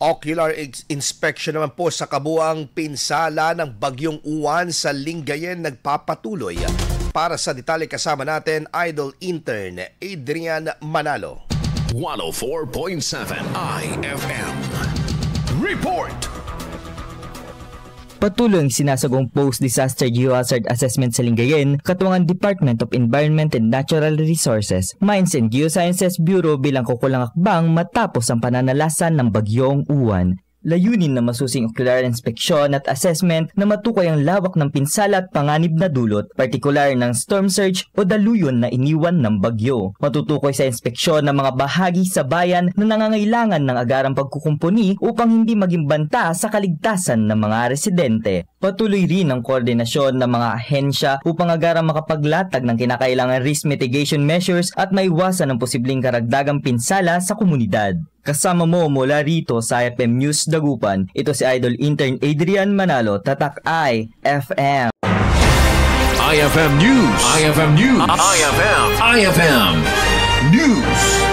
Ocular inspection naman po sa kabuang pinsala ng Bagyong Uwan sa Lingayen nagpapatuloy. Para sa detalye kasama natin, Idol Intern Adrian Manalo. 104.7 IFM Report. Patuloy ang sinasagong post-disaster geohazard assessment sa Lingayen, katuwangan Department of Environment and Natural Resources, Mines and Geosciences Bureau bilang kukulang akbang matapos ang pananalasan ng Bagyong Uwan. Layunin na masusing ocular inspeksyon at assessment na matukoy ang lawak ng pinsala at panganib na dulot, partikular ng storm surge o daluyon na iniwan ng bagyo. Matutukoy sa inspeksyon ng mga bahagi sa bayan na nangangailangan ng agarang pagkukumpuni upang hindi maging banta sa kaligtasan ng mga residente. Patuloy rin ang koordinasyon ng mga ahensya upang agarang makapaglatag ng kinakailangan risk mitigation measures at maiwasan ang posibleng karagdagang pinsala sa komunidad. Kasama mo mula rito sa IFM News Dagupan, ito si Idol Intern Adrian Manalo, Tatak IFM. IFM News. IFM News. IFM News.